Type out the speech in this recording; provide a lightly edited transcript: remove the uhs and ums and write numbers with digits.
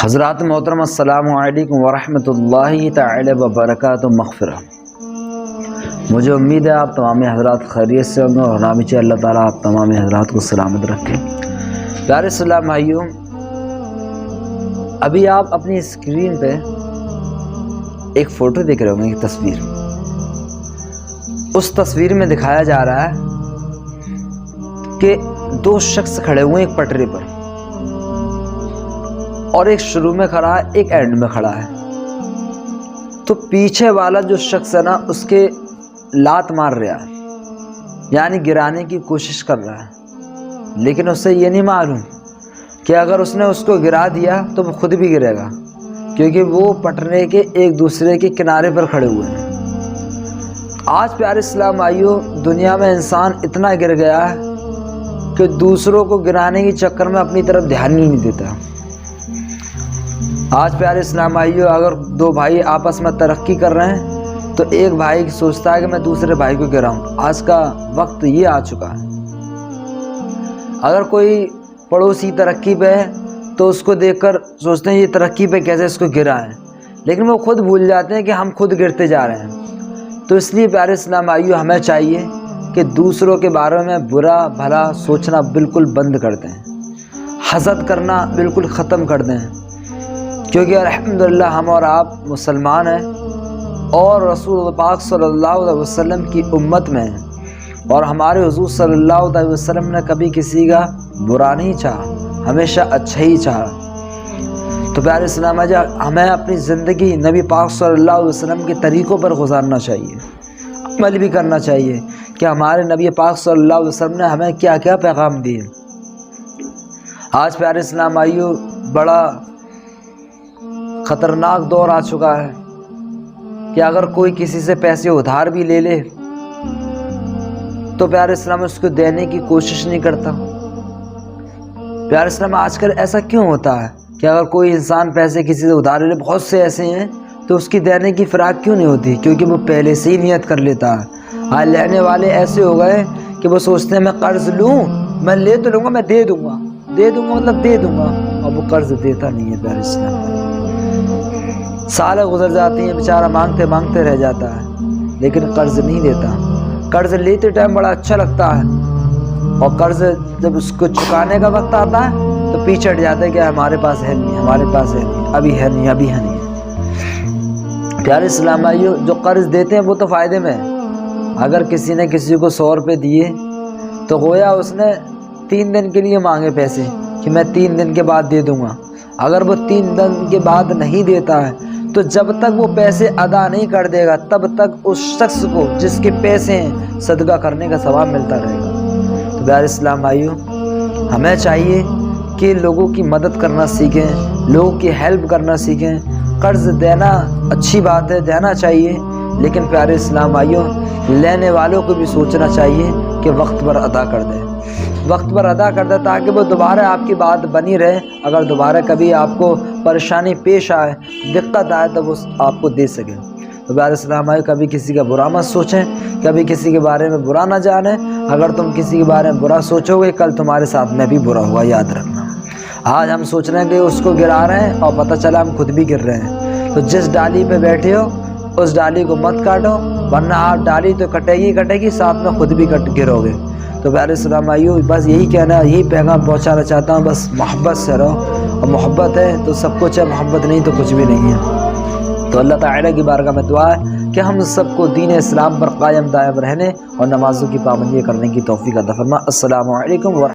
حضرات محترم السلام علیکم ورحمۃ اللہ تعالی وبرکاتہ مغفرہ۔ مجھے امید ہے آپ تمام حضرات خیریت سے ہوں گے اور نامی چاہے اللہ تعالیٰ آپ تمام حضرات کو سلامت رکھیں۔ پیارے اسلام بھائیوں، ابھی آپ اپنی اسکرین پہ ایک فوٹو دیکھ رہے ہوں گے، ایک تصویر۔ اس تصویر میں دکھایا جا رہا ہے کہ دو شخص کھڑے ہوئے ایک پٹری پر، اور ایک شروع میں کھڑا ہے، ایک اینڈ میں کھڑا ہے۔ تو پیچھے والا جو شخص ہے نا، اس کے لات مار رہا ہے، یعنی گرانے کی کوشش کر رہا ہے، لیکن اسے یہ نہیں معلوم کہ اگر اس نے اس کو گرا دیا تو وہ خود بھی گرے گا، کیونکہ وہ پٹرے کے ایک دوسرے کے کنارے پر کھڑے ہوئے ہیں۔ آج پیارے اسلام بھائیوں، دنیا میں انسان اتنا گر گیا ہے کہ دوسروں کو گرانے کے چکر میں اپنی طرف دھیان ہی نہیں دیتا۔ آج پیارے اسلام بھائیوں، اگر دو بھائی آپس میں ترقی کر رہے ہیں تو ایک بھائی سوچتا ہے کہ میں دوسرے بھائی کو گراؤں۔ آج کا وقت یہ آ چکا ہے۔ اگر کوئی پڑوسی ترقی پہ ہے تو اس کو دیکھ کر سوچتے ہیں یہ ترقی پہ کیسے اس کو گرائیں، لیکن وہ خود بھول جاتے ہیں کہ ہم خود گرتے جا رہے ہیں۔ تو اس لیے پیارے اسلام بھائیوں، ہمیں چاہیے کہ دوسروں کے بارے میں برا بھلا سوچنا بالکل بند کر دیں، حسد کرنا بالکل ختم کر دیں، کیونکہ الحمدللہ ہم اور آپ مسلمان ہیں اور رسول پاک صلی اللہ علیہ وسلم کی امت میں ہیں، اور ہمارے حضور صلی اللہ علیہ وسلم نے کبھی کسی کا برا نہیں چاہا، ہمیشہ اچھا ہی چاہا۔ تو پیارے اسلام بھائی، ہمیں اپنی زندگی نبی پاک صلی اللہ علیہ وسلم کے طریقوں پر گزارنا چاہیے، عمل بھی کرنا چاہیے کہ ہمارے نبی پاک صلی اللہ علیہ وسلم نے ہمیں کیا کیا پیغام دیے۔ آج پیارے اسلام بھائیوں، بڑا خطرناک دور آ چکا ہے کہ اگر کوئی کسی سے پیسے ادھار بھی لے لے تو پیارے اسلام اس کو دینے کی کوشش نہیں کرتا۔ پیارے اسلام، آج کل ایسا کیوں ہوتا ہے کہ اگر کوئی انسان پیسے کسی سے ادھار لے، بہت سے ایسے ہیں تو اس کی دینے کی فراق کیوں نہیں ہوتی؟ کیونکہ وہ پہلے سے ہی نیت کر لیتا ہے۔ آج لینے والے ایسے ہو گئے کہ وہ سوچتے ہیں میں قرض لوں، میں لے تو لوں گا، میں دے دوں گا مطلب دے دوں گا، اور وہ قرض دیتا نہیں ہے۔ پیارے اسلام، سالیں گزر جاتی ہیں، بیچارہ مانگتے مانگتے رہ جاتا ہے، لیکن قرض نہیں دیتا۔ قرض لیتے ٹائم بڑا اچھا لگتا ہے، اور قرض جب اس کو چکانے کا وقت آتا ہے تو پیچھے ہٹ جاتا ہے کہ ہمارے پاس ہے نہیں، ہمارے پاس ہے نہیں، ابھی ہے نہیں۔ پیارے اسلام بھائیوں، جو قرض دیتے ہیں وہ تو فائدے میں ہیں۔ اگر کسی نے کسی کو 100 روپے دیے تو گویا اس نے 3 دن کے لیے مانگے پیسے کہ میں 3 دن کے بعد دے دوں گا۔ اگر وہ 3 دن کے بعد نہیں دیتا ہے تو جب تک وہ پیسے ادا نہیں کر دے گا تب تک اس شخص کو جس کے پیسے ہیں صدقہ کرنے کا ثواب ملتا رہے گا۔ تو پیارے اسلام بھائیوں، ہمیں چاہیے کہ لوگوں کی مدد کرنا سیکھیں، لوگوں کی ہیلپ کرنا سیکھیں۔ قرض دینا اچھی بات ہے، دینا چاہیے، لیکن پیارے اسلام بھائیوں، لینے والوں کو بھی سوچنا چاہیے کہ وقت پر ادا کر دیں، وقت پر ادا کر دیں، تاکہ وہ دوبارہ آپ کی بات بنی رہے۔ اگر دوبارہ کبھی آپ کو پریشانی پیش آئے، دقت آئے، تو وہ آپ کو دے سکیں۔ تو پیارے اسلام بھائی، کبھی کسی کا برا مت سوچیں، کبھی کسی کے بارے میں برا نہ جانیں۔ اگر تم کسی کے بارے میں برا سوچو گے، کل تمہارے ساتھ میں بھی برا ہوا، یاد رکھنا۔ آج ہم سوچ رہے ہیں کہ اس کو گرا رہے ہیں اور پتہ چلا ہم خود بھی گر رہے ہیں۔ تو جس ڈالی پہ بیٹھے ہو اس ڈالی کو مت کاٹو، ورنہ آپ ڈالی تو کٹے گی، ساتھ میں خود بھی گرو گے۔ تو پیارے اسلام بھائیوں، بس یہی کہنا ہے، یہی پیغام پہنچانا چاہتا ہوں، بس محبت سے رہو، اور محبت ہے تو سب کچھ ہے، محبت نہیں تو کچھ بھی نہیں ہے۔ تو اللہ تعالیٰ کی بارگاہ میں دعا ہے کہ ہم سب کو دین اسلام پر قائم دائم رہنے اور نمازوں کی پابندی کرنے کی توفیق عطا فرما۔ السلام علیکم